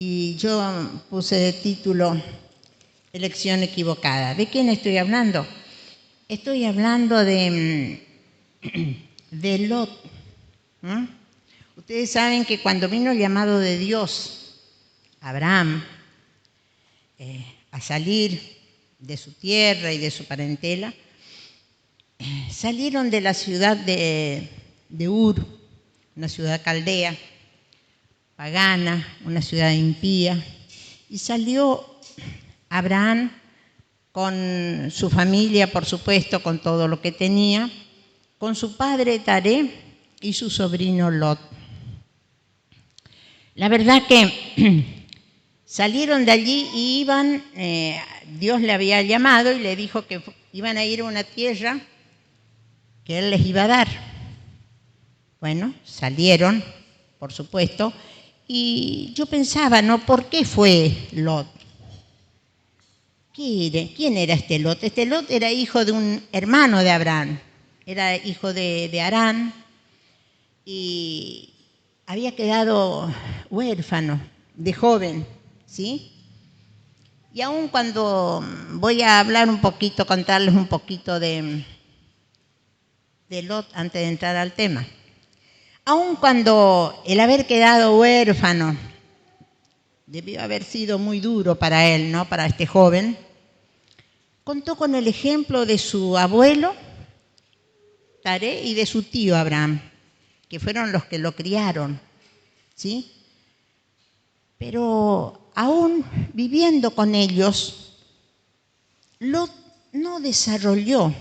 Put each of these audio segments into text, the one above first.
Y yo puse de título Elección equivocada. ¿De quién estoy hablando? Estoy hablando de Lot. Ustedes saben que cuando vino el llamado de Dios a Abraham a salir de su tierra y de su parentela, salieron de la ciudad de Ur, una ciudad caldea, pagana, una ciudad impía, y salió Abraham con su familia, por supuesto, con todo lo que tenía, con su padre Taré y su sobrino Lot. La verdad que salieron de allí y iban, Dios le había llamado y le dijo que iban a ir a una tierra que Él les iba a dar. Bueno, salieron, por supuesto, y yo pensaba, ¿no? ¿Por qué fue Lot? ¿Quién era este Lot? Este Lot era hijo de un hermano de Abraham, era hijo de Harán y había quedado huérfano de joven, ¿sí? Y aún cuando voy a hablar un poquito, contarles un poquito de Lot antes de entrar al tema. Aun cuando el haber quedado huérfano debió haber sido muy duro para él, ¿no? Para este joven, contó con el ejemplo de su abuelo Taré y de su tío Abraham, que fueron los que lo criaron, ¿sí? Pero aún viviendo con ellos, Lot no desarrolló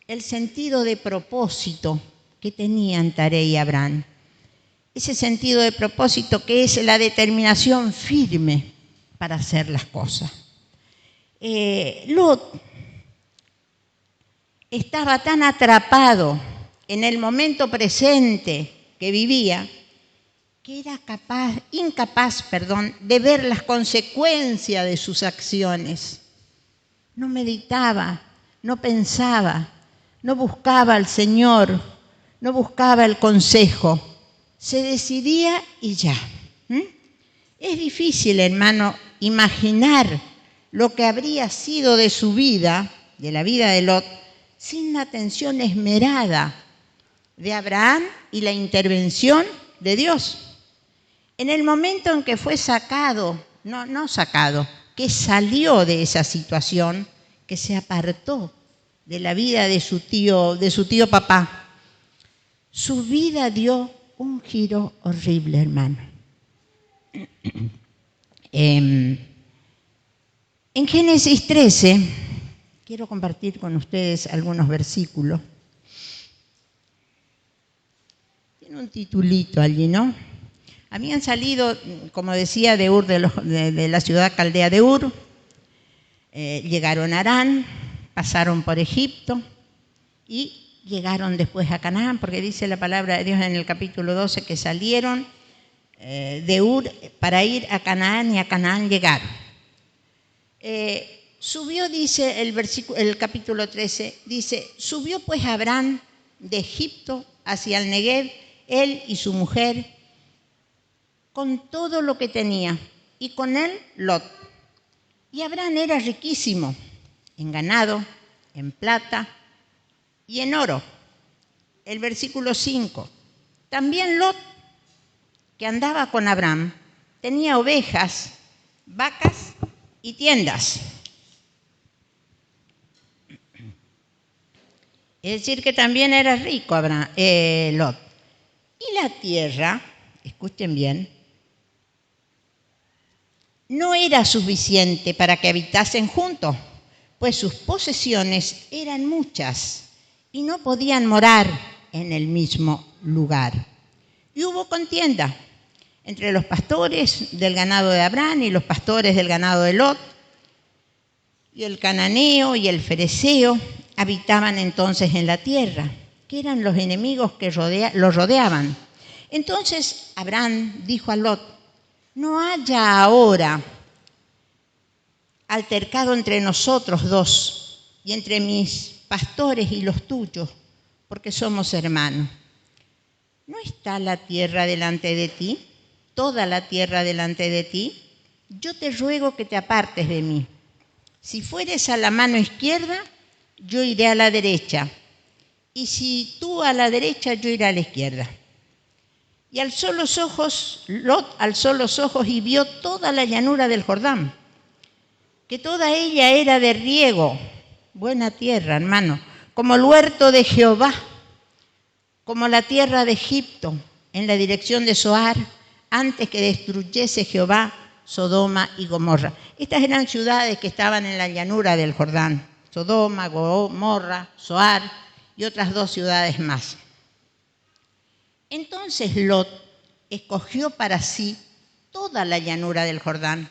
el sentido de propósito que tenían Taré y Abraham. Ese sentido de propósito que es la determinación firme para hacer las cosas. Lot estaba tan atrapado en el momento presente que vivía que era incapaz de ver las consecuencias de sus acciones. No meditaba, no pensaba, no buscaba al Señor, no buscaba el consejo. Se decidía y ya. Es difícil, hermano, imaginar lo que habría sido de su vida, de la vida de Lot, sin la atención esmerada de Abraham y la intervención de Dios. En el momento en que fue que salió de esa situación, que se apartó de la vida de su tío papá, su vida dio un giro horrible, hermano. En Génesis 13, quiero compartir con ustedes algunos versículos. Tiene un titulito allí, ¿no? Habían salido, como decía, de Ur, de la ciudad caldea de Ur, llegaron a Harán, pasaron por Egipto y llegaron después a Canaán, porque dice la palabra de Dios en el capítulo 12 que salieron de Ur para ir a Canaán y a Canaán llegaron. Subió, dice el capítulo 13, dice, subió pues Abraham de Egipto hacia el Negev, él y su mujer, con todo lo que tenía, y con él Lot. Y Abraham era riquísimo en ganado, en plata y en oro. El versículo 5. También Lot, que andaba con Abraham, tenía ovejas, vacas y tiendas. Es decir, que también era rico Lot. Y la tierra, escuchen bien, no era suficiente para que habitasen juntos, pues sus posesiones eran muchas y no podían morar en el mismo lugar. Y hubo contienda entre los pastores del ganado de Abraham y los pastores del ganado de Lot, y el cananeo y el fereceo habitaban entonces en la tierra, que eran los enemigos que los rodeaban. Entonces Abraham dijo a Lot, no haya ahora altercado entre nosotros dos y entre mis pastores y los tuyos, porque somos hermanos. ¿No está la tierra delante de ti? toda la tierra delante de ti, yo te ruego que te apartes de mí. Si fueres a la mano izquierda, yo iré a la derecha, y si tú a la derecha, yo iré a la izquierda. Y Lot alzó los ojos y vio toda la llanura del Jordán, que toda ella era de riego, buena tierra, hermano, como el huerto de Jehová, como la tierra de Egipto, en la dirección de Zoar, antes que destruyese Jehová Sodoma y Gomorra. Estas eran ciudades que estaban en la llanura del Jordán: Sodoma, Gomorra, Zoar y otras 2 ciudades más. Entonces Lot escogió para sí toda la llanura del Jordán,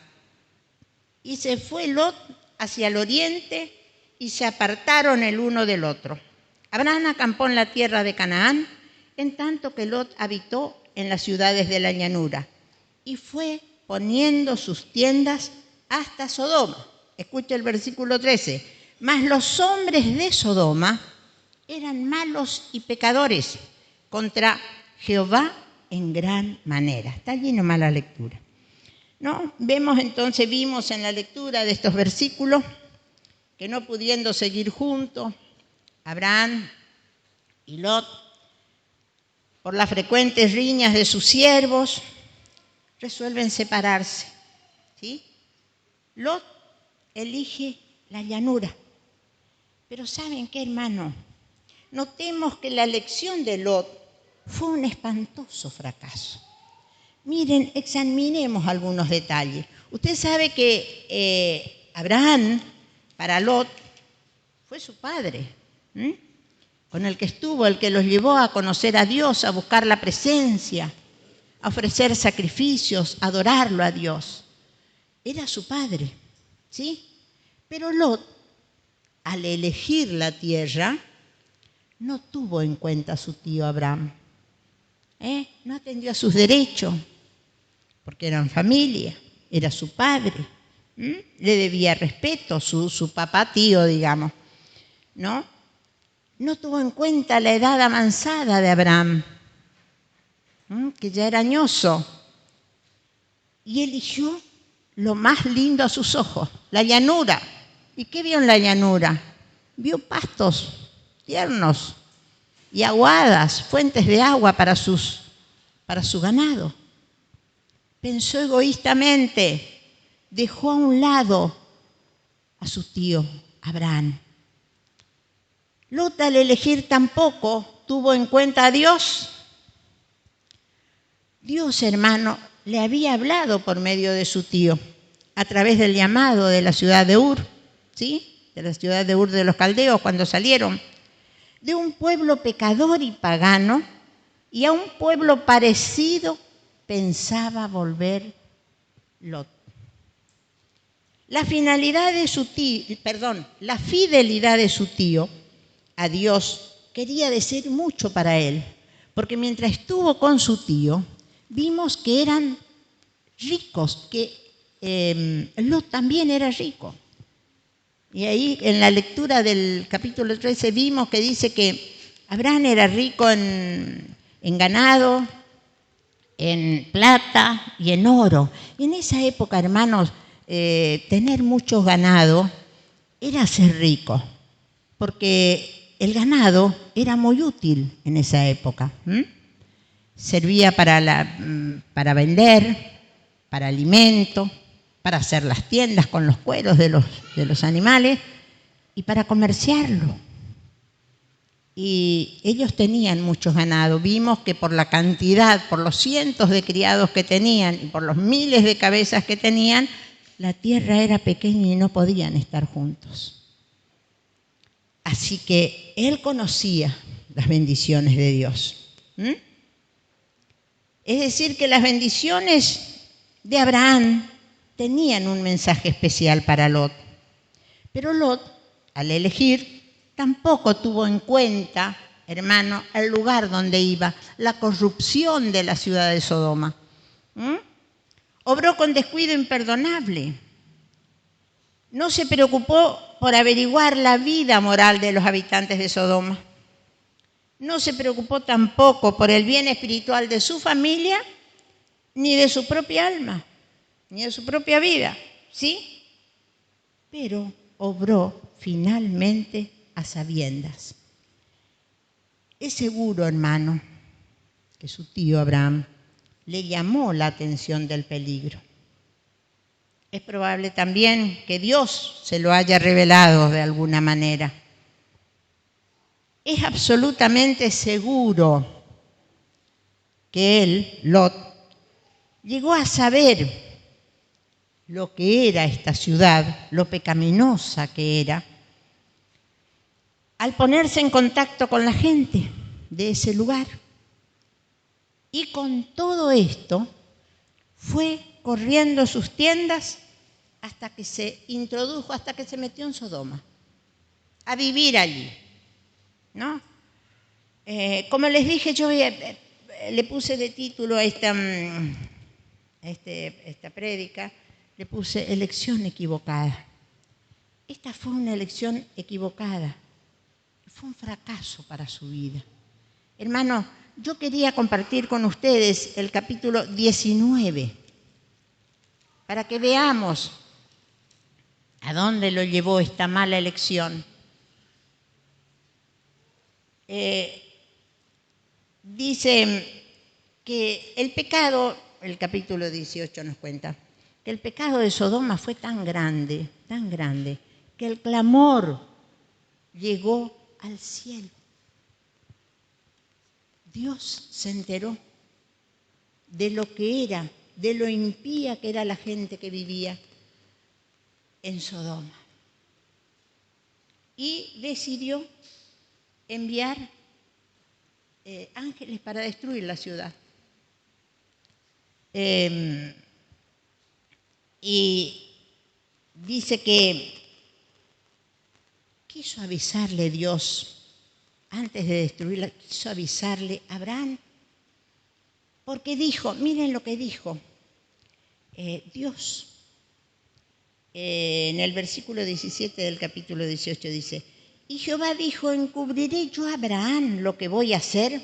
y se fue Lot hacia el oriente, y se apartaron el uno del otro. Abraham acampó en la tierra de Canaán, en tanto que Lot habitó en las ciudades de la llanura, y fue poniendo sus tiendas hasta Sodoma. Escucha el versículo 13. Mas los hombres de Sodoma eran malos y pecadores contra Jehová en gran manera. Está allí nomás la lectura, ¿no? Vimos en la lectura de estos versículos que, no pudiendo seguir juntos, Abraham y Lot, por las frecuentes riñas de sus siervos, resuelven separarse, ¿sí? Lot elige la llanura. Pero ¿saben qué, hermano? Notemos que la elección de Lot fue un espantoso fracaso. Miren, examinemos algunos detalles. Usted sabe que Abraham, para Lot, fue su padre, con el que estuvo, el que los llevó a conocer a Dios, a buscar la presencia, a ofrecer sacrificios, a adorarlo a Dios. Era su padre, ¿sí? Pero Lot, al elegir la tierra, no tuvo en cuenta a su tío Abraham. No atendió a sus derechos, porque eran familia, era su padre. Le debía respeto, su papá tío, digamos, ¿no? No tuvo en cuenta la edad avanzada de Abraham, que ya era añoso, y eligió lo más lindo a sus ojos, la llanura. ¿Y qué vio en la llanura? Vio pastos tiernos y aguadas, fuentes de agua para su ganado. Pensó egoístamente, dejó a un lado a su tío Abraham. Lot, al elegir, tampoco tuvo en cuenta a Dios. Dios, hermano, le había hablado por medio de su tío, a través del llamado de la ciudad de Ur, ¿sí? De la ciudad de Ur de los caldeos, cuando salieron de un pueblo pecador y pagano, y a un pueblo parecido pensaba volver Lot. La fidelidad de su tío a Dios quería decir mucho para él, porque mientras estuvo con su tío, vimos que eran ricos, que Lot también era rico. Y ahí en la lectura del capítulo 13 vimos que dice que Abraham era rico en ganado, en plata y en oro. Y en esa época, hermanos, tener mucho ganado era ser rico, porque el ganado era muy útil en esa época. Servía para vender, para alimento, para hacer las tiendas con los cueros de los animales y para comerciarlo. Y ellos tenían muchos ganados. Vimos que por la cantidad, por los cientos de criados que tenían y por los miles de cabezas que tenían, la tierra era pequeña y no podían estar juntos. Así que él conocía las bendiciones de Dios. Es decir, que las bendiciones de Abraham tenían un mensaje especial para Lot. Pero Lot, al elegir, tampoco tuvo en cuenta, hermano, el lugar donde iba, la corrupción de la ciudad de Sodoma. Obró con descuido imperdonable. No se preocupó por averiguar la vida moral de los habitantes de Sodoma. No se preocupó tampoco por el bien espiritual de su familia ni de su propia alma, ni de su propia vida, ¿sí? Pero obró finalmente a sabiendas. Es seguro, hermano, que su tío Abraham le llamó la atención del peligro. Es probable también que Dios se lo haya revelado de alguna manera. Es absolutamente seguro que él, Lot, llegó a saber lo que era esta ciudad, lo pecaminosa que era, al ponerse en contacto con la gente de ese lugar. Y con todo esto fue corriendo sus tiendas hasta que se introdujo, hasta que se metió en Sodoma, a vivir allí, ¿no? Como les dije, yo le puse de título a esta prédica, le puse elección equivocada. Esta fue una elección equivocada, fue un fracaso para su vida. Hermano, yo quería compartir con ustedes el capítulo 19 para que veamos a dónde lo llevó esta mala elección. Dice que el pecado, el capítulo 18 nos cuenta, que el pecado de Sodoma fue tan grande, que el clamor llegó al cielo. Dios se enteró de lo que era, de lo impía que era la gente que vivía en Sodoma. Y decidió enviar ángeles para destruir la ciudad. Y dice que quiso avisarle Dios, antes de destruirla, quiso avisarle a Abraham, porque dijo, miren lo que dijo Dios. En el versículo 17 del capítulo 18 dice, y Jehová dijo, ¿encubriré yo a Abraham lo que voy a hacer?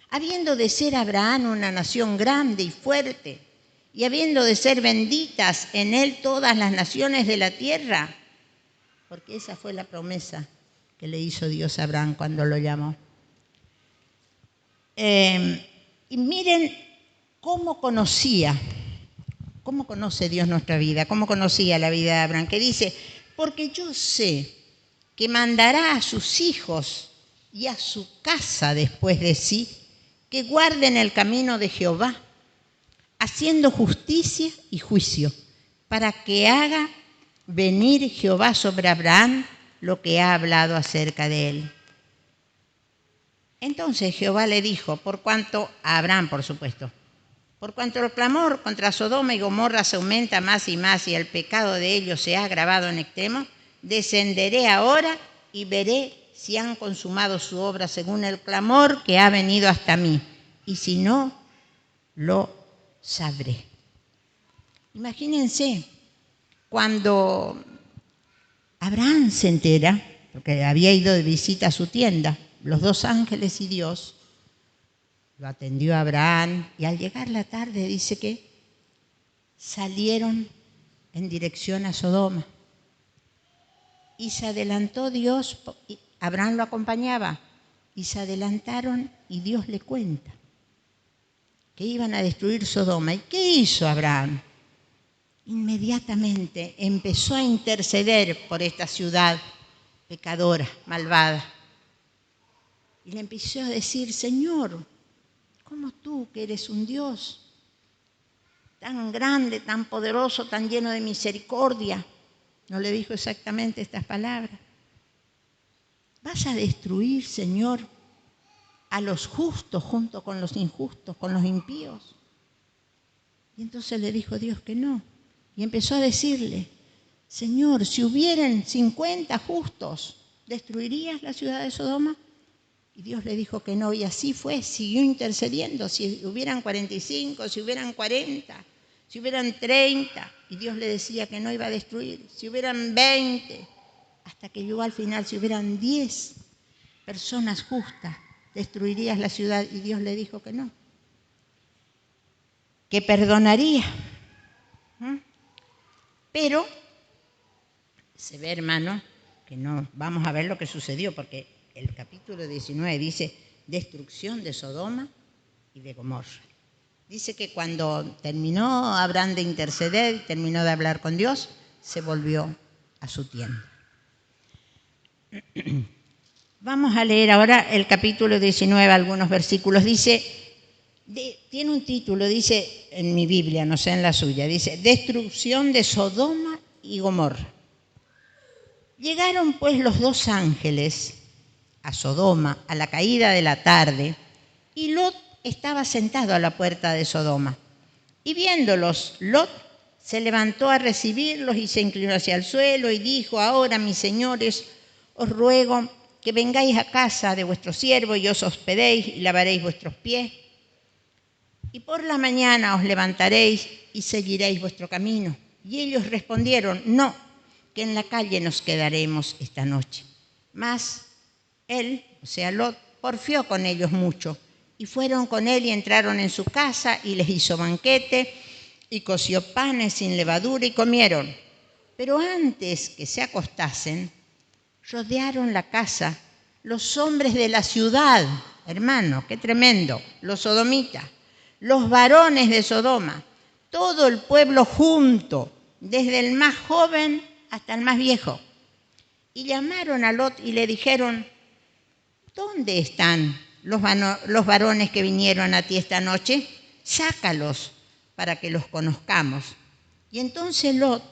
Habiendo de ser Abraham una nación grande y fuerte, y habiendo de ser benditas en él todas las naciones de la tierra, porque esa fue la promesa que le hizo Dios a Abraham cuando lo llamó. Y miren cómo conoce Dios nuestra vida, cómo conocía la vida de Abraham, que dice, porque yo sé que mandará a sus hijos y a su casa después de sí, que guarden el camino de Jehová, haciendo justicia y juicio, para que haga venir Jehová sobre Abraham lo que ha hablado acerca de él. Entonces Jehová le dijo, por cuanto a Abraham, por supuesto, por cuanto el clamor contra Sodoma y Gomorra se aumenta más y más y el pecado de ellos se ha agravado en extremo, descenderé ahora y veré si han consumado su obra según el clamor que ha venido hasta mí, y si no, lo sabré. Imagínense, cuando Abraham se entera, porque había ido de visita a su tienda, los dos ángeles y Dios, lo atendió a Abraham y al llegar la tarde dice que salieron en dirección a Sodoma. Y se adelantó Dios, Abraham lo acompañaba, y se adelantaron y Dios le cuenta que iban a destruir Sodoma. ¿Y qué hizo Abraham? Inmediatamente empezó a interceder por esta ciudad pecadora, malvada. Y le empezó a decir, Señor, ¿cómo tú, que eres un Dios tan grande, tan poderoso, tan lleno de misericordia? No le dijo exactamente estas palabras. ¿Vas a destruir, Señor, a los justos junto con los injustos, con los impíos? Y entonces le dijo Dios que no. Y empezó a decirle, Señor, si hubieran 50 justos, ¿destruirías la ciudad de Sodoma? Y Dios le dijo que no, y así fue, siguió intercediendo. Si hubieran 45, si hubieran 40, si hubieran 30, y Dios le decía que no iba a destruir. Si hubieran 20, hasta que llegó al final, si hubieran 10 personas justas, ¿destruirías la ciudad? Y Dios le dijo que no. que perdonaría. Pero se ve, hermano, que no vamos a ver lo que sucedió, porque el capítulo 19 dice destrucción de Sodoma y de Gomorra. Dice que cuando terminó Abraham de interceder, terminó de hablar con Dios, se volvió a su tienda. Vamos a leer ahora el capítulo 19, algunos versículos. Dice, tiene un título, dice en mi Biblia, no sé en la suya, dice destrucción de Sodoma y Gomorra. Llegaron pues los dos ángeles a Sodoma a la caída de la tarde, y Lot estaba sentado a la puerta de Sodoma. Y viéndolos, Lot se levantó a recibirlos y se inclinó hacia el suelo y dijo: ahora, mis señores, os ruego que vengáis a casa de vuestro siervo y os hospedéis y lavaréis vuestros pies. Y por la mañana os levantaréis y seguiréis vuestro camino. Y ellos respondieron: no, que en la calle nos quedaremos esta noche. Mas él, o sea Lot, porfió con ellos mucho, y fueron con él y entraron en su casa y les hizo banquete y coció panes sin levadura y comieron. Pero antes que se acostasen, rodearon la casa los hombres de la ciudad, hermano, qué tremendo, los sodomitas, los varones de Sodoma, todo el pueblo junto, desde el más joven hasta el más viejo. Y llamaron a Lot y le dijeron: ¿dónde están los varones que vinieron a ti esta noche? Sácalos para que los conozcamos. Y entonces Lot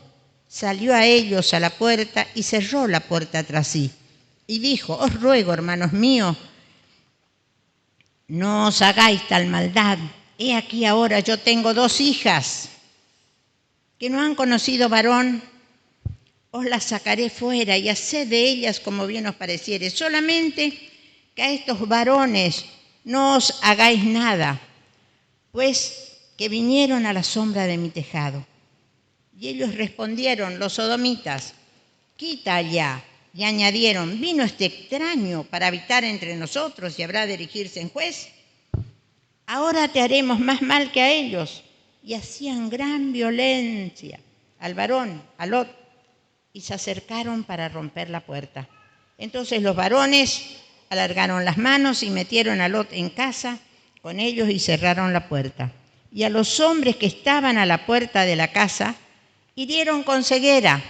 salió a ellos a la puerta y cerró la puerta tras sí. Y dijo: os ruego, hermanos míos, no os hagáis tal maldad. He aquí ahora yo tengo 2 hijas que no han conocido varón. Os las sacaré fuera y haced de ellas como bien os pareciere. Solamente que a estos varones no os hagáis nada, pues que vinieron a la sombra de mi tejado. Y ellos respondieron, los sodomitas: quita allá. Y añadieron: ¿vino este extraño para habitar entre nosotros y habrá de erigirse en juez? Ahora te haremos más mal que a ellos. Y hacían gran violencia al varón, a Lot, y se acercaron para romper la puerta. Entonces los varones alargaron las manos y metieron a Lot en casa con ellos y cerraron la puerta. Y a los hombres que estaban a la puerta de la casa hirieron con ceguera,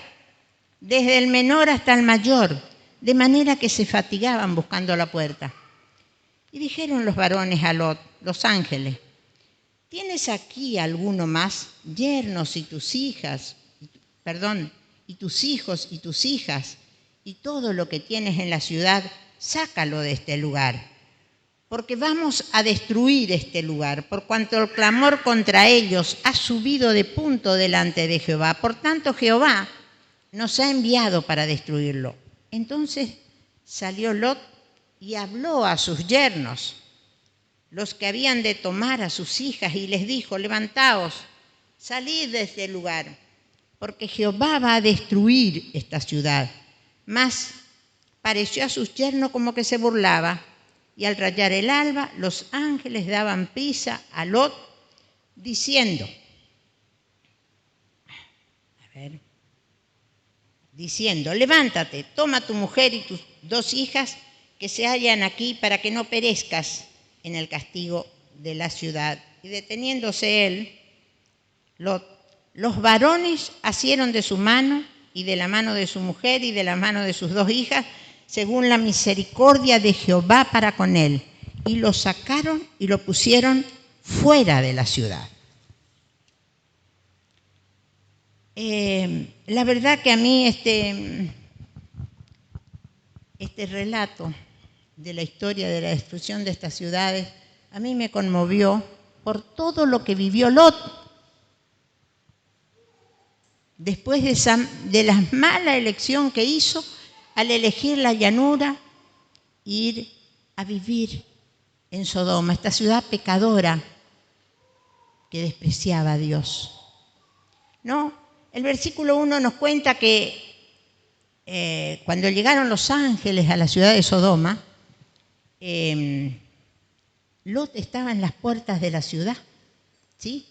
desde el menor hasta el mayor, de manera que se fatigaban buscando la puerta. Y dijeron los varones a Lot, los ángeles: ¿tienes aquí alguno más, yernos y tus hijas, y tus hijos y tus hijas, y todo lo que tienes en la ciudad? Sácalo de este lugar, porque vamos a destruir este lugar, por cuanto el clamor contra ellos ha subido de punto delante de Jehová. Por tanto, Jehová nos ha enviado para destruirlo. Entonces salió Lot y habló a sus yernos, los que habían de tomar a sus hijas, y les dijo: levantaos, salid de este lugar, porque Jehová va a destruir esta ciudad. Mas pareció a sus yernos como que se burlaba, y al rayar el alba, los ángeles daban prisa a Lot, diciendo: levántate, toma tu mujer y tus 2 hijas que se hallan aquí, para que no perezcas en el castigo de la ciudad. Y deteniéndose él, Lot, los varones asieron de su mano y de la mano de su mujer y de la mano de sus 2 hijas, según la misericordia de Jehová para con él, y lo sacaron y lo pusieron fuera de la ciudad. La verdad que a mí este relato de la historia de la destrucción de estas ciudades, a mí me conmovió por todo lo que vivió Lot. Después de la mala elección que hizo al elegir la llanura e ir a vivir en Sodoma, esta ciudad pecadora que despreciaba a Dios. ¿No? El versículo 1 nos cuenta que cuando llegaron los ángeles a la ciudad de Sodoma, Lot estaba en las puertas de la ciudad, ¿sí?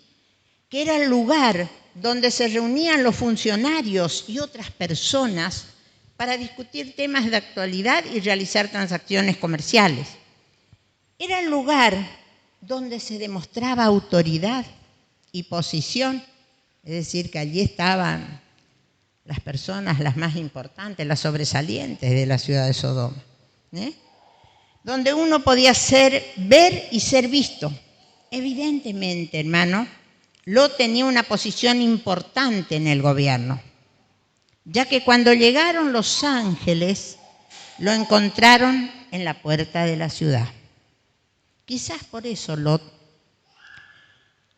que era el lugar donde se reunían los funcionarios y otras personas para discutir temas de actualidad y realizar transacciones comerciales. Era el lugar donde se demostraba autoridad y posición, es decir, que allí estaban las personas las más importantes, las sobresalientes de la ciudad de Sodoma, donde uno podía ver y ser visto. Evidentemente, hermano, Lot tenía una posición importante en el gobierno, ya que cuando llegaron los ángeles, lo encontraron en la puerta de la ciudad. Quizás por eso Lot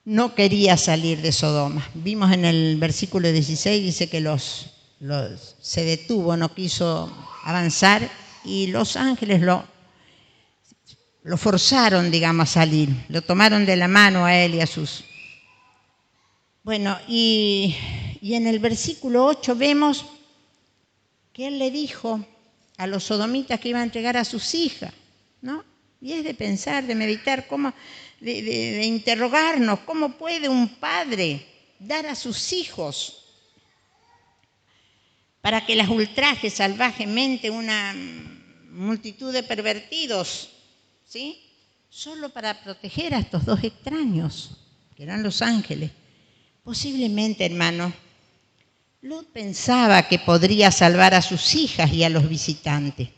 no quería salir de Sodoma. Vimos en el versículo 16, dice que se detuvo, no quiso avanzar, y los ángeles lo forzaron, digamos, a salir. Lo tomaron de la mano a él y a sus... Bueno, y en el versículo 8 vemos que él le dijo a los sodomitas que iba a entregar a sus hijas, ¿no? Y es de pensar, de meditar, de interrogarnos, ¿cómo puede un padre dar a sus hijos para que las ultraje salvajemente una multitud de pervertidos, ¿sí? Solo para proteger a estos dos extraños, que eran los ángeles? Posiblemente, hermano, Lot pensaba que podría salvar a sus hijas y a los visitantes.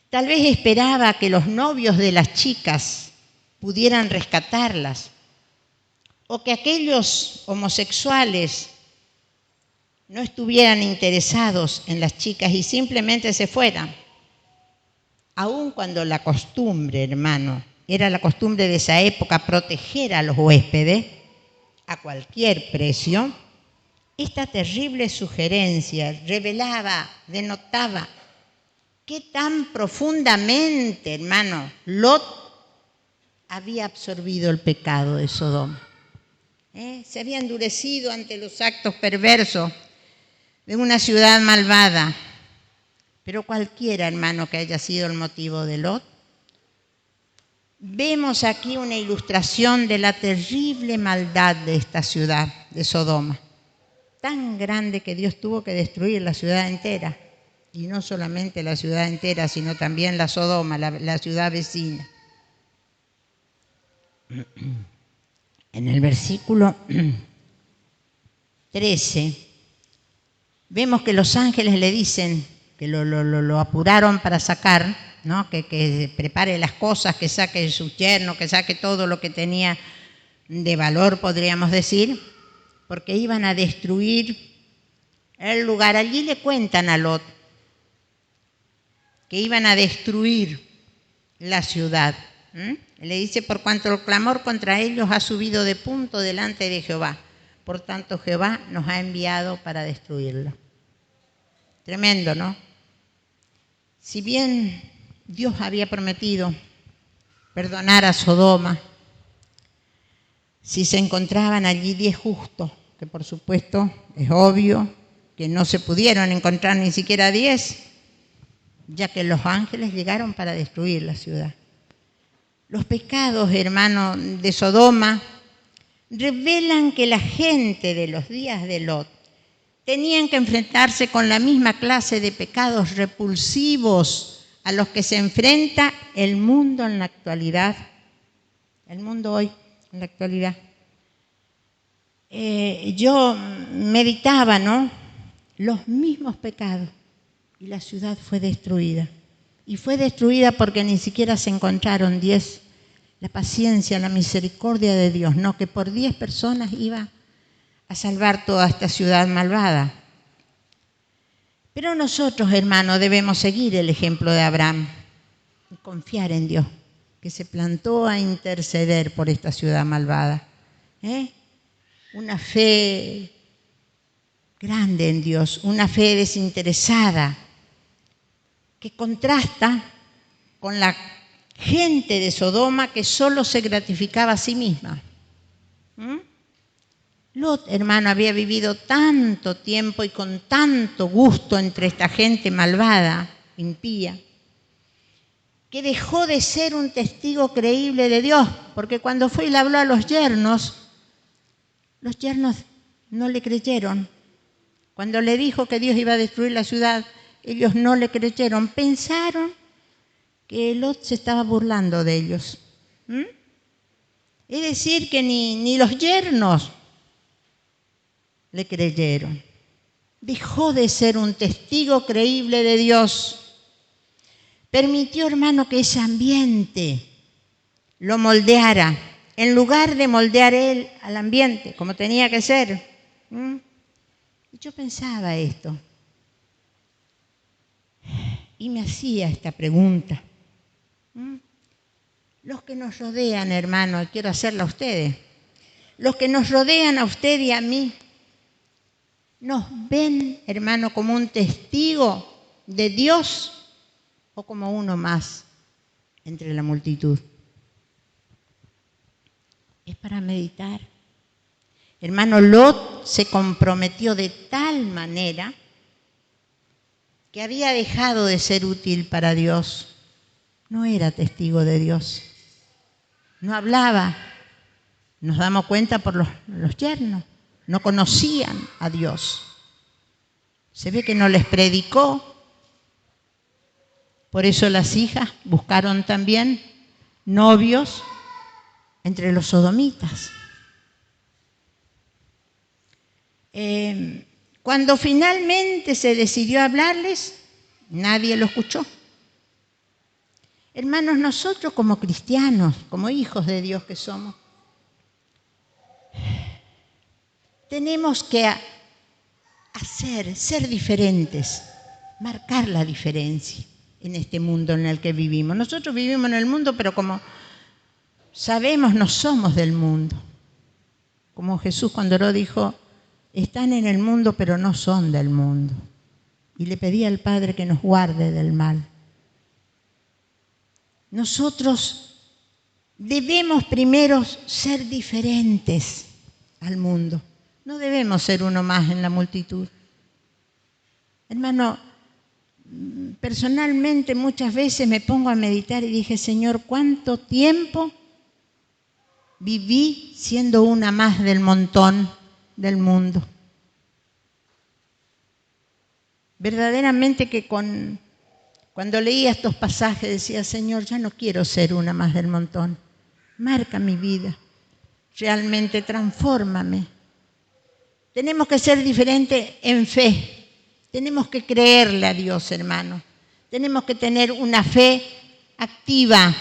Tal vez esperaba que los novios de las chicas pudieran rescatarlas, o que aquellos homosexuales no estuvieran interesados en las chicas y simplemente se fueran. Aun cuando la costumbre, hermano, era la costumbre de esa época proteger a los huéspedes a cualquier precio, esta terrible sugerencia denotaba qué tan profundamente, hermano, Lot había absorbido el pecado de Sodoma. Se había endurecido ante los actos perversos de una ciudad malvada. Pero cualquiera, hermano, que haya sido el motivo de Lot, vemos aquí una ilustración de la terrible maldad de esta ciudad de Sodoma, tan grande que Dios tuvo que destruir la ciudad entera, y no solamente la ciudad entera, sino también la Sodoma, la ciudad vecina. En el versículo 13 vemos que los ángeles le dicen que lo apuraron para sacar, ¿no? Que prepare las cosas, que saque su yerno, que saque todo lo que tenía de valor, podríamos decir, porque iban a destruir el lugar. Allí le cuentan a Lot que iban a destruir la ciudad. Le dice: por cuanto el clamor contra ellos ha subido de punto delante de Jehová, por tanto Jehová nos ha enviado para destruirlo. Tremendo, ¿no? Si bien Dios había prometido perdonar a Sodoma, si se encontraban allí 10 justos, que por supuesto es obvio que no se pudieron encontrar ni siquiera 10, ya que los ángeles llegaron para destruir la ciudad. Los pecados, hermanos, de Sodoma revelan que la gente de los días de Lot tenían que enfrentarse con la misma clase de pecados repulsivos a los que se enfrenta el mundo en la actualidad, el mundo hoy en la actualidad. Yo meditaba, ¿no? Los mismos pecados, y la ciudad fue destruida. Y fue destruida porque ni siquiera se encontraron 10. La paciencia, la misericordia de Dios, no, que por 10 personas iba a salvar toda esta ciudad malvada. Pero nosotros, hermanos, debemos seguir el ejemplo de Abraham y confiar en Dios, que se plantó a interceder por esta ciudad malvada. Una fe grande en Dios, una fe desinteresada, que contrasta con la gente de Sodoma que solo se gratificaba a sí misma. Lot, hermano, había vivido tanto tiempo y con tanto gusto entre esta gente malvada, impía, que dejó de ser un testigo creíble de Dios, porque cuando fue y le habló a los yernos, Los yernos no le creyeron. Cuando le dijo que Dios iba a destruir la ciudad, ellos no le creyeron. Pensaron que Lot se estaba burlando de ellos. Es decir, que ni los yernos le creyeron. Dejó de ser un testigo creíble de Dios. Permitió, hermano, que ese ambiente lo moldeara, en lugar de moldear él al ambiente, como tenía que ser. Y yo pensaba esto, y me hacía esta pregunta. Los que nos rodean, hermano, y quiero hacerla a ustedes, los que nos rodean a usted y a mí, ¿nos ven, hermano, como un testigo de Dios o como uno más entre la multitud? Es para meditar. Hermano, Lot se comprometió de tal manera que había dejado de ser útil para Dios. No era testigo de Dios. No hablaba. Nos damos cuenta por los yernos. No conocían a Dios. Se ve que no les predicó. Por eso las hijas buscaron también novios entre los sodomitas. Cuando finalmente se decidió hablarles, nadie lo escuchó. Hermanos, nosotros como cristianos, como hijos de Dios que somos, tenemos que ser diferentes, marcar la diferencia en este mundo en el que vivimos. Nosotros vivimos en el mundo, pero como sabemos, no somos del mundo. Como Jesús cuando oró dijo, están en el mundo, pero no son del mundo. Y le pedí al Padre que nos guarde del mal. Nosotros debemos primero ser diferentes al mundo. No debemos ser uno más en la multitud. Hermano, personalmente muchas veces me pongo a meditar y dije, Señor, ¿cuánto tiempo viví siendo una más del montón del mundo? Verdaderamente que cuando leía estos pasajes decía, Señor, ya no quiero ser una más del montón. Marca mi vida, realmente transfórmame. Tenemos que ser diferentes en fe. Tenemos que creerle a Dios, hermano. Tenemos que tener una fe activa.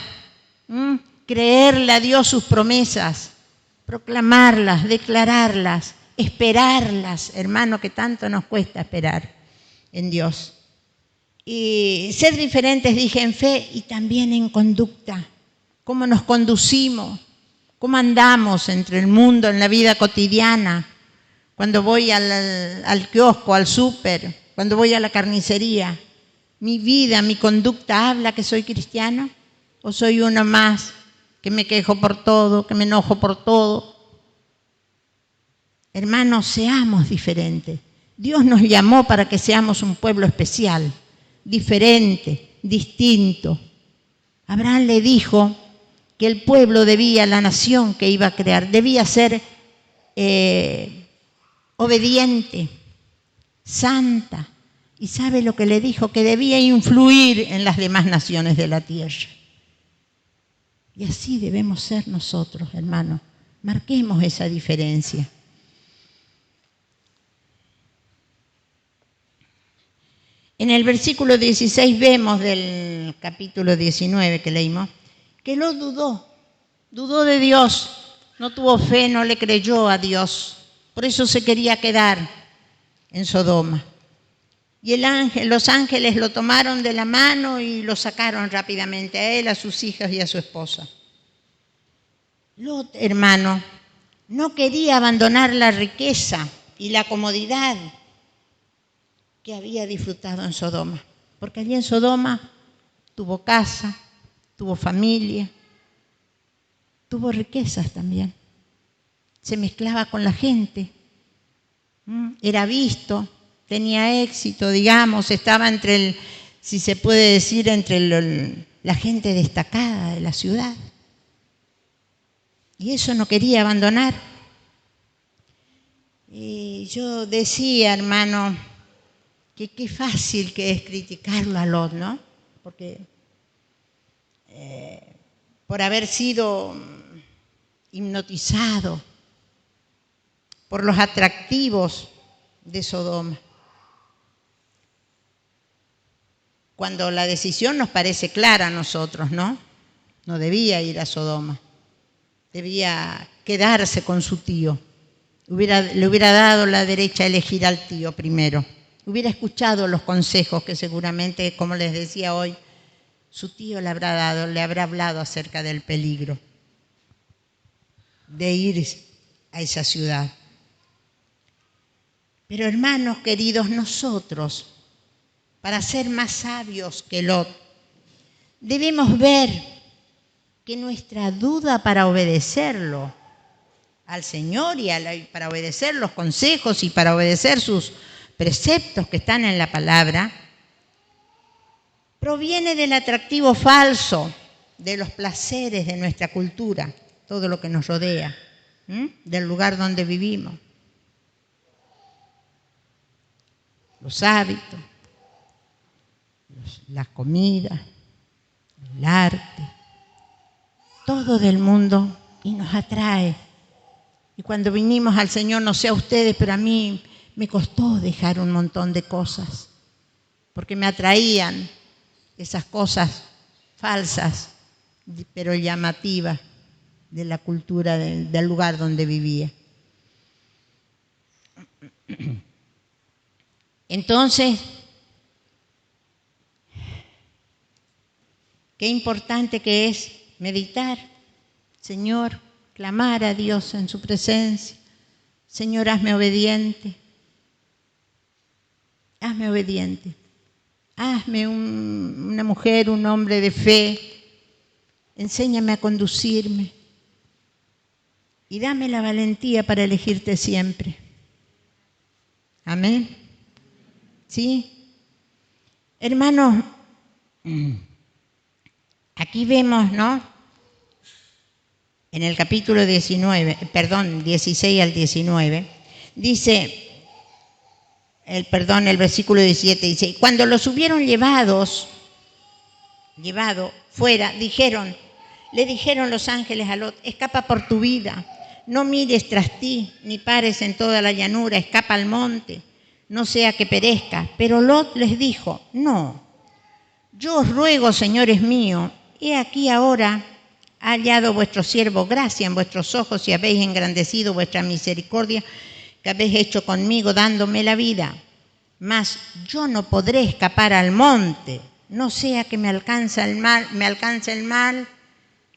Creerle a Dios sus promesas. Proclamarlas, declararlas, esperarlas, hermano, que tanto nos cuesta esperar en Dios. Y ser diferentes, dije, en fe y también en conducta. Cómo nos conducimos, cómo andamos entre el mundo en la vida cotidiana. Cuando voy al kiosco, al súper, cuando voy a la carnicería, mi vida, mi conducta habla que soy cristiano o soy uno más que me quejo por todo, que me enojo por todo. Hermanos, seamos diferentes. Dios nos llamó para que seamos un pueblo especial, diferente, distinto. Abraham le dijo que el pueblo debía, la nación que iba a crear, debía ser obediente, santa. ¿Y sabe lo que le dijo? Que debía influir en las demás naciones de la tierra. Y así debemos ser nosotros, hermanos. Marquemos esa diferencia. En el versículo 16 vemos del capítulo 19 que leímos, que Lot dudó de Dios, no tuvo fe, no le creyó a Dios. Por eso se quería quedar en Sodoma. Y los ángeles lo tomaron de la mano y lo sacaron rápidamente a él, a sus hijas y a su esposa. Lot, hermano, no quería abandonar la riqueza y la comodidad que había disfrutado en Sodoma. Porque allí en Sodoma tuvo casa, tuvo familia, tuvo riquezas también. Se mezclaba con la gente, era visto, tenía éxito, digamos, estaba entre si se puede decir, entre la gente destacada de la ciudad. Y eso no quería abandonar. Y yo decía, hermano, que qué fácil que es criticarlo a Lot, ¿no? Porque por haber sido hipnotizado por los atractivos de Sodoma. Cuando la decisión nos parece clara a nosotros, ¿no? No debía ir a Sodoma, debía quedarse con su tío. Le hubiera dado la derecha a elegir al tío primero. Hubiera escuchado los consejos que seguramente, como les decía hoy, su tío le habrá dado, le habrá hablado acerca del peligro de ir a esa ciudad. Pero hermanos queridos, nosotros, para ser más sabios que Lot, debemos ver que nuestra duda para obedecerlo al Señor y para obedecer los consejos y para obedecer sus preceptos que están en la palabra, proviene del atractivo falso de los placeres de nuestra cultura, todo lo que nos rodea, del lugar donde vivimos, los hábitos, las comidas, el arte, todo del mundo, y nos atrae. Y cuando vinimos al Señor, no sé a ustedes, pero a mí me costó dejar un montón de cosas, porque me atraían esas cosas falsas, pero llamativas de la cultura del lugar donde vivía. Entonces, qué importante que es meditar, Señor, clamar a Dios en su presencia. Señor, hazme obediente. Hazme obediente. Hazme una mujer, un hombre de fe. Enséñame a conducirme. Y dame la valentía para elegirte siempre. Amén. ¿Sí? Hermanos, aquí vemos, ¿no? En el capítulo 16 al 19, dice, el versículo 17 dice, cuando los hubieron llevado fuera, le dijeron los ángeles a Lot, escapa por tu vida, no mires tras ti, ni pares en toda la llanura, escapa al monte, no sea que perezca. Pero Lot les dijo, no, yo os ruego, señores míos, he aquí ahora ha hallado vuestro siervo gracia en vuestros ojos y habéis engrandecido vuestra misericordia que habéis hecho conmigo dándome la vida. Mas yo no podré escapar al monte, no sea que me alcance el mal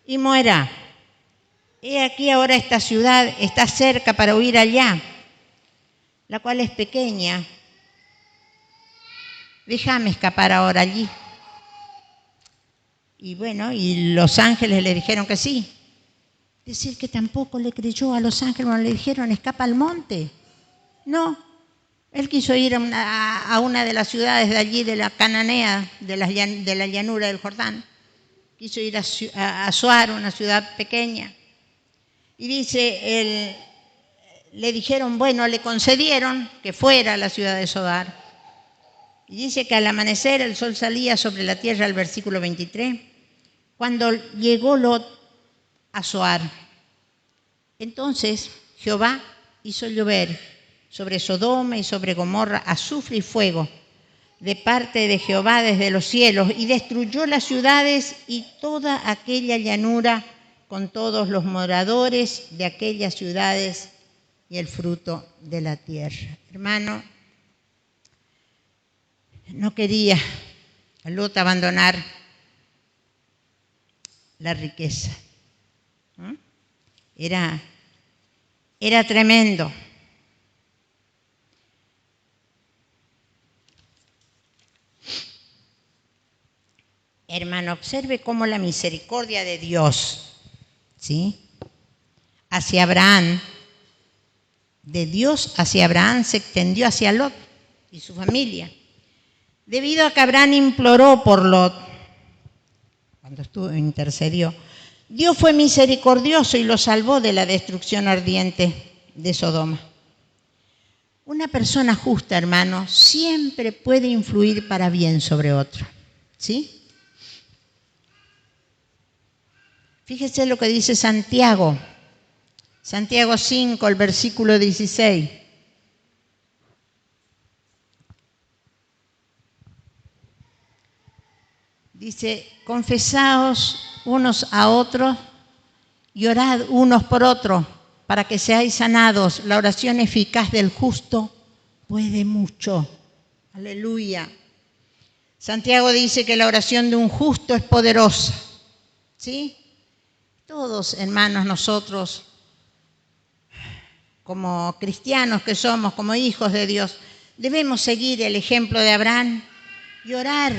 y muera. He aquí ahora esta ciudad está cerca para huir allá, la cual es pequeña. Déjame escapar ahora allí. Y bueno, y los ángeles le dijeron que sí. Decir que tampoco le creyó a los ángeles cuando le dijeron escapa al monte. No, él quiso ir a una de las ciudades de allí, de la Cananea, de la llanura del Jordán. Quiso ir a Zoar, una ciudad pequeña. Y dice, le dijeron, bueno, le concedieron que fuera a la ciudad de Zoar. Y dice que al amanecer el sol salía sobre la tierra, el versículo 23, cuando llegó Lot a Zoar. Entonces Jehová hizo llover sobre Sodoma y sobre Gomorra azufre y fuego de parte de Jehová desde los cielos, y destruyó las ciudades y toda aquella llanura con todos los moradores de aquellas ciudades y el fruto de la tierra. Hermano, no quería Lot abandonar la riqueza. Era tremendo. Hermano, observe cómo la misericordia de Dios, ¿sí?, hacia Abraham, de Dios hacia Abraham se extendió hacia Lot y su familia. Debido a que Abraham imploró por Lot, cuando intercedió, Dios fue misericordioso y lo salvó de la destrucción ardiente de Sodoma. Una persona justa, hermano, siempre puede influir para bien sobre otro. ¿Sí? Fíjese lo que dice Santiago. Santiago 5, el versículo 16. Dice, confesaos unos a otros y orad unos por otros para que seáis sanados. La oración eficaz del justo puede mucho. Aleluya. Santiago dice que la oración de un justo es poderosa. ¿Sí? Todos, hermanos, nosotros, como cristianos que somos, como hijos de Dios, debemos seguir el ejemplo de Abraham y orar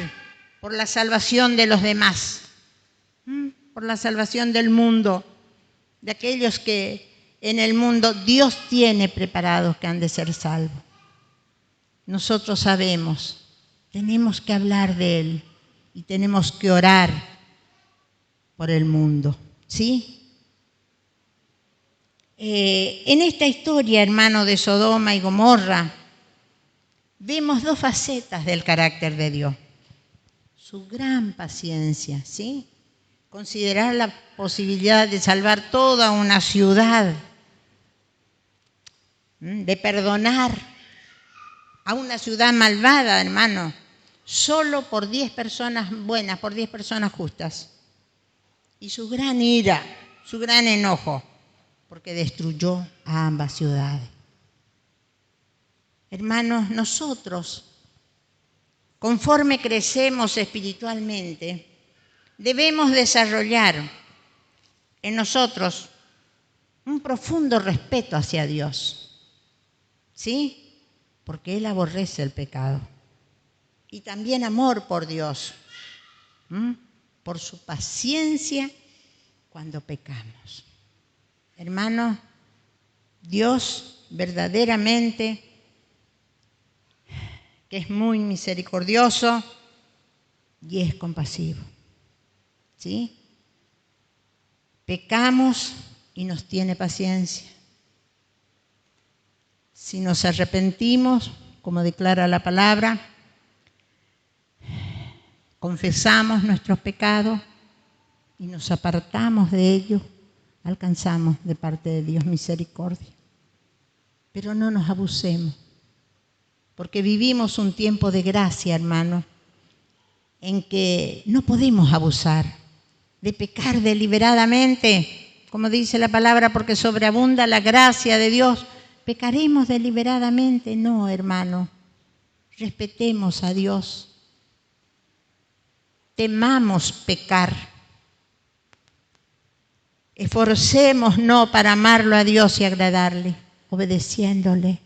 por la salvación de los demás, por la salvación del mundo, de aquellos que en el mundo Dios tiene preparados que han de ser salvos. Nosotros sabemos, tenemos que hablar de Él y tenemos que orar por el mundo, ¿sí? En esta historia, hermano, de Sodoma y Gomorra, vemos dos facetas del carácter de Dios. Su gran paciencia, ¿sí? Considerar la posibilidad de salvar toda una ciudad, de perdonar a una ciudad malvada, hermano, solo por 10 personas buenas, por 10 personas justas. Y su gran ira, su gran enojo, porque destruyó a ambas ciudades. Hermanos, nosotros, conforme crecemos espiritualmente, debemos desarrollar en nosotros un profundo respeto hacia Dios, ¿sí? Porque Él aborrece el pecado. Y también amor por Dios, por su paciencia cuando pecamos. Hermanos, Dios verdaderamente que es muy misericordioso y es compasivo. ¿Sí? Pecamos y nos tiene paciencia. Si nos arrepentimos, como declara la palabra, confesamos nuestros pecados y nos apartamos de ellos, alcanzamos de parte de Dios misericordia. Pero no nos abusemos, porque vivimos un tiempo de gracia, hermano, en que no podemos abusar de pecar deliberadamente, como dice la palabra, porque sobreabunda la gracia de Dios. ¿Pecaremos deliberadamente? No, hermano. Respetemos a Dios. Temamos pecar. Esforcémonos para amarlo a Dios y agradarle, obedeciéndole.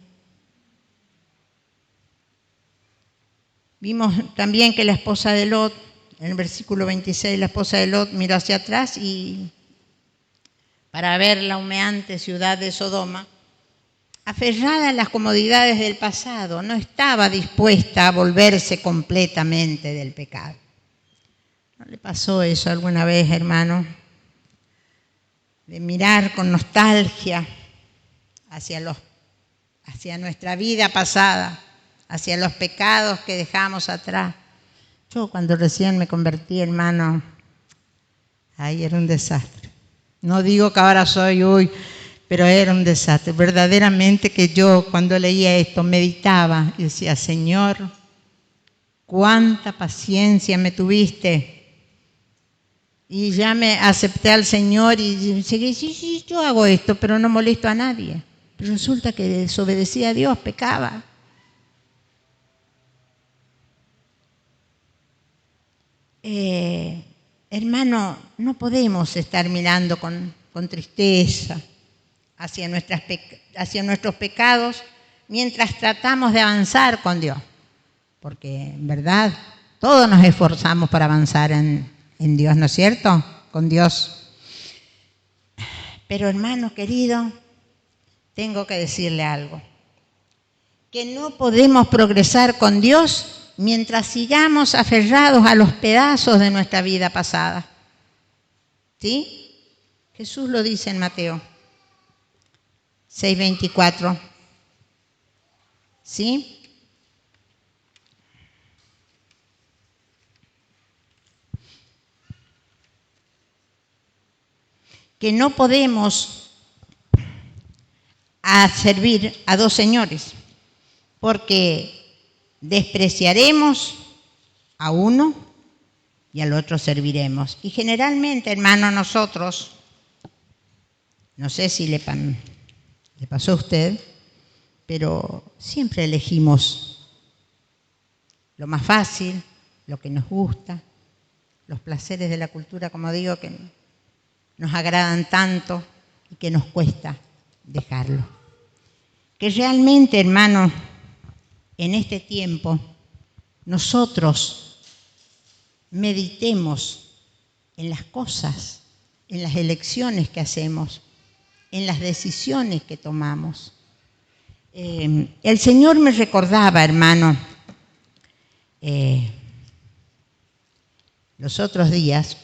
Vimos también que la esposa de Lot, en el versículo 26, la esposa de Lot miró hacia atrás y para ver la humeante ciudad de Sodoma, aferrada a las comodidades del pasado, no estaba dispuesta a volverse completamente del pecado. ¿No le pasó eso alguna vez, hermano? De mirar con nostalgia hacia nuestra vida pasada, hacia los pecados que dejamos atrás. Yo cuando recién me convertí, hermano, ahí era un desastre. No digo que ahora soy, pero era un desastre. Verdaderamente que yo cuando leía esto meditaba y decía, Señor, cuánta paciencia me tuviste. Y ya me acepté al Señor y seguí, sí, yo hago esto, pero no molesto a nadie. Pero resulta que desobedecía a Dios, pecaba. Hermano, no podemos estar mirando con tristeza hacia nuestros pecados mientras tratamos de avanzar con Dios. Porque en verdad todos nos esforzamos para avanzar en Dios, ¿no es cierto? Con Dios. Pero hermano querido, tengo que decirle algo. Que no podemos progresar con Dios mientras sigamos aferrados a los pedazos de nuestra vida pasada. ¿Sí? Jesús lo dice en Mateo 6:24. ¿sí? Que no podemos servir a dos señores, porque despreciaremos a uno y al otro serviremos. Y generalmente, hermano, nosotros, no sé si le pasó a usted, pero siempre elegimos lo más fácil, lo que nos gusta, los placeres de la cultura, como digo, que nos agradan tanto y que nos cuesta dejarlo. Que realmente, hermano, en este tiempo nosotros meditemos en las cosas, en las elecciones que hacemos, en las decisiones que tomamos. El Señor me recordaba, hermano, los otros días,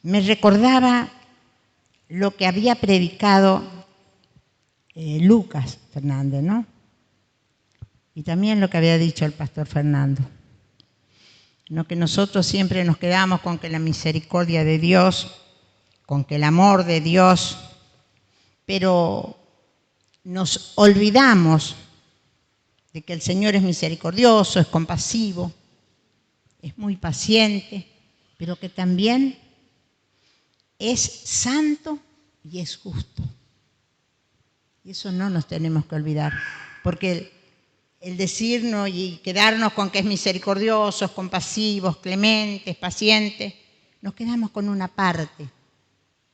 me recordaba lo que había predicado Lucas Fernández, ¿no? Y también lo que había dicho el pastor Fernando. No, que nosotros siempre nos quedamos con que la misericordia de Dios, con que el amor de Dios, pero nos olvidamos de que el Señor es misericordioso, es compasivo, es muy paciente, pero que también es santo y es justo. Y eso no nos tenemos que olvidar, porque el decirnos y quedarnos con que es misericordioso, es compasivo, es clemente, es paciente, nos quedamos con una parte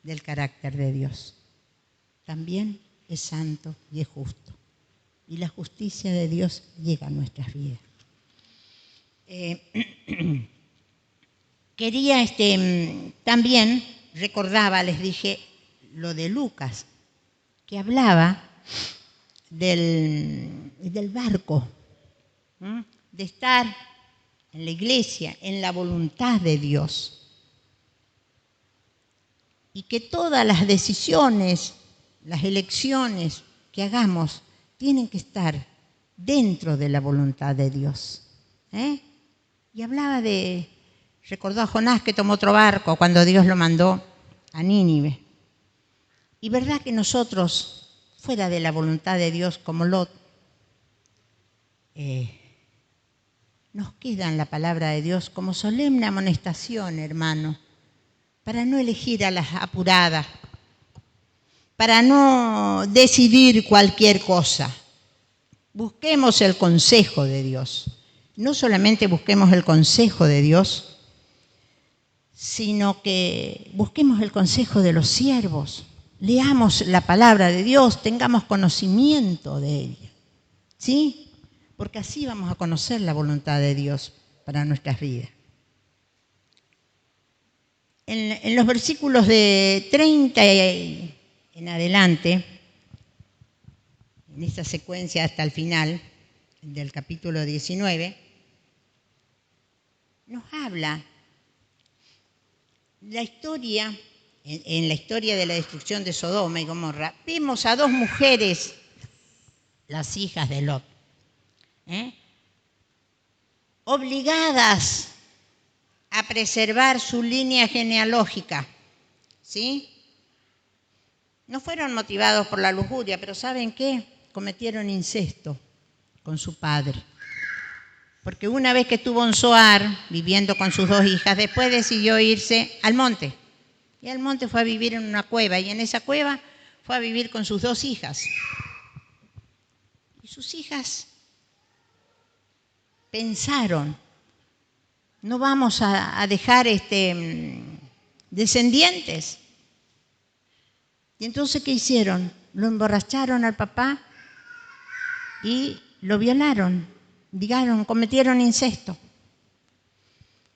del carácter de Dios. También es santo y es justo. Y la justicia de Dios llega a nuestras vidas. Quería también, recordaba, les dije, lo de Lucas, que hablaba del barco, de estar en la iglesia, en la voluntad de Dios. Y que todas las decisiones, las elecciones que hagamos, tienen que estar dentro de la voluntad de Dios. Y hablaba recordó a Jonás que tomó otro barco cuando Dios lo mandó a Nínive. Y verdad que nosotros, fuera de la voluntad de Dios, como Lot, nos queda en la palabra de Dios como solemne amonestación, hermano, para no elegir a las apuradas, para no decidir cualquier cosa. Busquemos el consejo de Dios. No solamente busquemos el consejo de Dios, sino que busquemos el consejo de los siervos. Leamos la palabra de Dios, tengamos conocimiento de ella, ¿sí? Porque así vamos a conocer la voluntad de Dios para nuestras vidas. En los versículos de 30 en adelante, en esta secuencia hasta el final del capítulo 19, nos habla la historia, en la historia de la destrucción de Sodoma y Gomorra, vimos a dos mujeres, las hijas de Lot, obligadas a preservar su línea genealógica, ¿sí? No fueron motivados por la lujuria, pero ¿saben qué? Cometieron incesto con su padre. Porque una vez que estuvo en Zoar, viviendo con sus dos hijas, después decidió irse al monte. Y al monte fue a vivir en una cueva, y en esa cueva fue a vivir con sus dos hijas. Y sus hijas pensaron, no vamos a dejar descendientes. Y entonces, ¿qué hicieron? Lo emborracharon al papá y lo violaron. Cometieron incesto.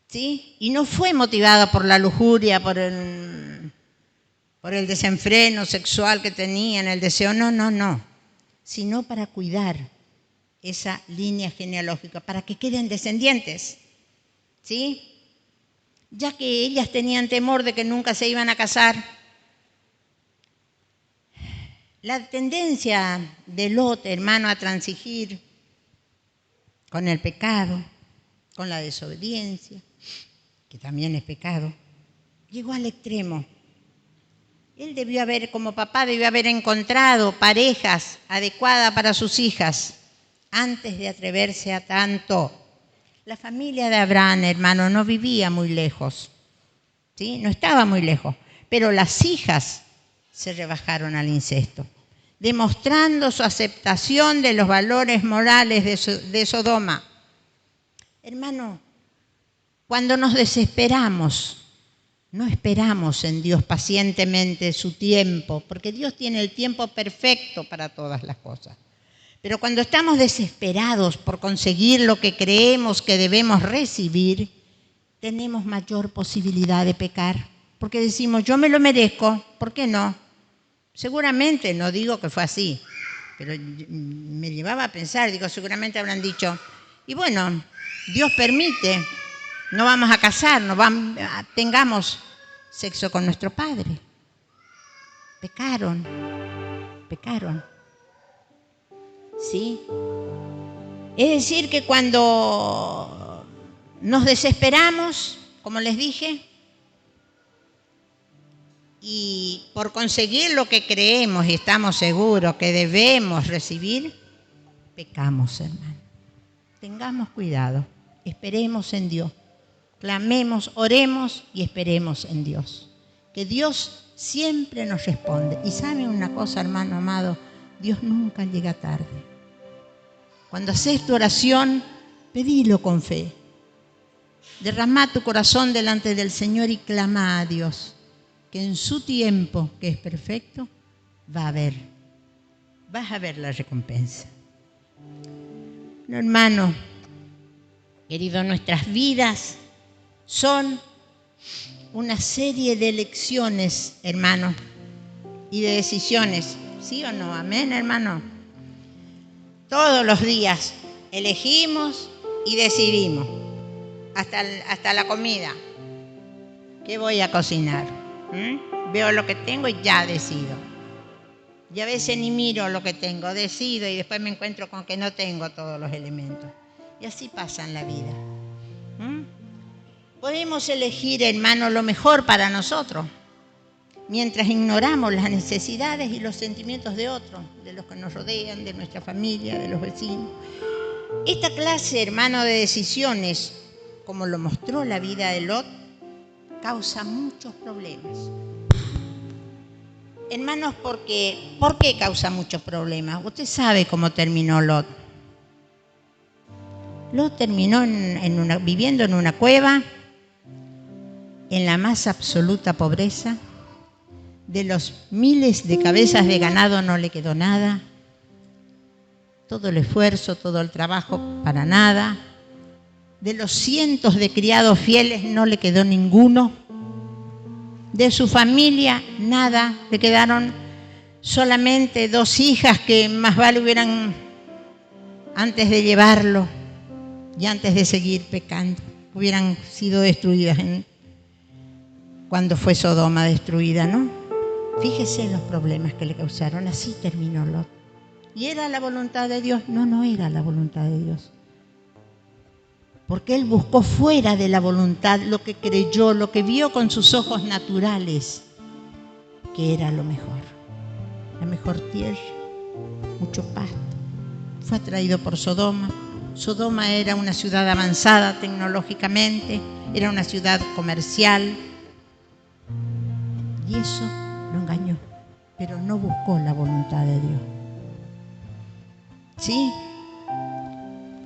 ¿Sí? Y no fue motivada por la lujuria, por el desenfreno sexual que tenían, el deseo, no, sino para cuidar esa línea genealógica, para que queden descendientes, ¿sí? Ya que ellas tenían temor de que nunca se iban a casar, La tendencia de Lot, hermano, a transigir con el pecado, con la desobediencia, que también es pecado, llegó al extremo. Él como papá, debió haber encontrado parejas adecuadas para sus hijas antes de atreverse a tanto. La familia de Abraham, hermano, no vivía muy lejos, ¿sí? No estaba muy lejos, pero las hijas se rebajaron al incesto, demostrando su aceptación de los valores morales de Sodoma. Hermano, cuando nos desesperamos, no esperamos en Dios pacientemente su tiempo, porque Dios tiene el tiempo perfecto para todas las cosas. Pero cuando estamos desesperados por conseguir lo que creemos que debemos recibir, tenemos mayor posibilidad de pecar, porque decimos, yo me lo merezco, ¿por qué no? Seguramente, no digo que fue así, pero me llevaba a pensar, seguramente habrán dicho, y bueno, Dios permite, no vamos a casarnos, tengamos sexo con nuestro padre. Pecaron. ¿Sí? Es decir, que cuando nos desesperamos, como les dije, y por conseguir lo que creemos y estamos seguros que debemos recibir, pecamos, hermano. Tengamos cuidado, esperemos en Dios, clamemos, oremos y esperemos en Dios, que Dios siempre nos responde. Y ¿saben una cosa, hermano amado? Dios nunca llega tarde. Cuando haces tu oración, pedilo con fe. Derramá tu corazón delante del Señor y clama a Dios, que en su tiempo, que es perfecto, vas a ver la recompensa. No, hermano, querido, nuestras vidas son una serie de elecciones, hermano, y de decisiones. ¿Sí o no? Amén, hermano. Todos los días elegimos y decidimos, hasta la comida. ¿Qué voy a cocinar? Veo lo que tengo y ya decido. Y a veces ni miro lo que tengo, decido y después me encuentro con que no tengo todos los elementos. Y así pasa en la vida. Podemos elegir, hermano, lo mejor para nosotros, mientras ignoramos las necesidades y los sentimientos de otros, de los que nos rodean, de nuestra familia, de los vecinos. Esta clase, hermano, de decisiones, como lo mostró la vida de Lot, causa muchos problemas. Hermanos, ¿por qué causa muchos problemas? Usted sabe cómo terminó Lot. Lot terminó viviendo en una cueva, en la más absoluta pobreza. De los miles de cabezas de ganado no le quedó nada. Todo el esfuerzo, todo el trabajo, para nada. De los cientos de criados fieles no le quedó ninguno. De su familia, nada. Le quedaron solamente 2 hijas que más vale hubieran, antes de llevarlo y antes de seguir pecando, hubieran sido destruidas cuando fue Sodoma destruida, ¿no? Fíjese los problemas que le causaron. Así terminó Lot. ¿Y era la voluntad de Dios? No era la voluntad de Dios. Porque él buscó fuera de la voluntad lo que creyó, lo que vio con sus ojos naturales, que era lo mejor. La mejor tierra, mucho pasto. Fue atraído por Sodoma. Sodoma era una ciudad avanzada tecnológicamente, era una ciudad comercial. Y eso lo engañó, pero no buscó la voluntad de Dios. ¿Sí?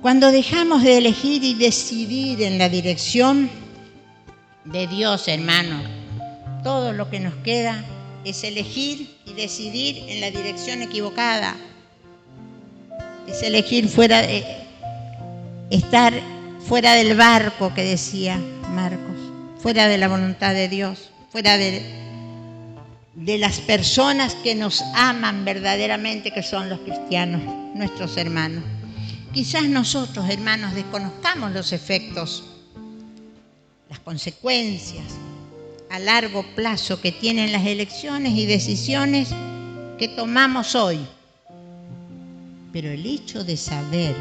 Cuando dejamos de elegir y decidir en la dirección de Dios, hermano, todo lo que nos queda es elegir y decidir en la dirección equivocada. Es elegir estar fuera del barco, que decía Marcos, fuera de la voluntad de Dios, fuera de las personas que nos aman verdaderamente, que son los cristianos, nuestros hermanos. Quizás nosotros, hermanos, desconozcamos los efectos, las consecuencias a largo plazo que tienen las elecciones y decisiones que que tomamos hoy. Pero el hecho de saber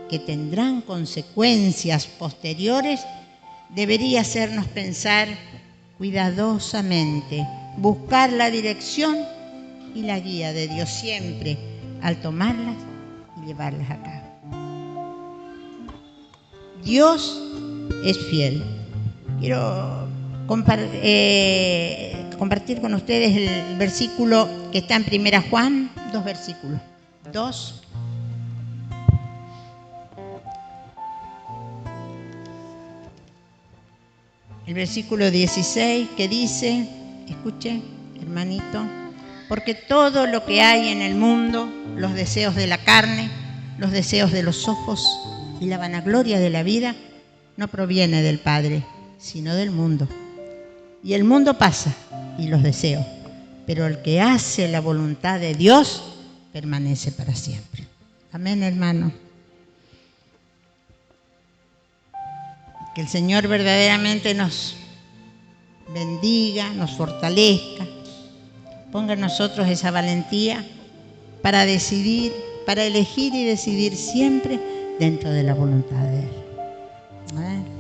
que tendrán consecuencias posteriores debería hacernos pensar cuidadosamente, buscar la dirección y la guía de Dios siempre al tomarlas y llevarlas a cabo. Dios es fiel. Quiero compartir con ustedes el versículo que está en 1 Juan, 2 versículos. 2. El versículo 16 que dice, escuche, hermanito, porque todo lo que hay en el mundo, los deseos de la carne, los deseos de los ojos y la vanagloria de la vida, no proviene del Padre, sino del mundo. Y el mundo pasa y los deseos, pero el que hace la voluntad de Dios permanece para siempre. Amén, hermano. Que el Señor verdaderamente nos bendiga, nos fortalezca, ponga en nosotros esa valentía para decidir, para elegir y decidir siempre dentro de la voluntad de Él. ¿Eh?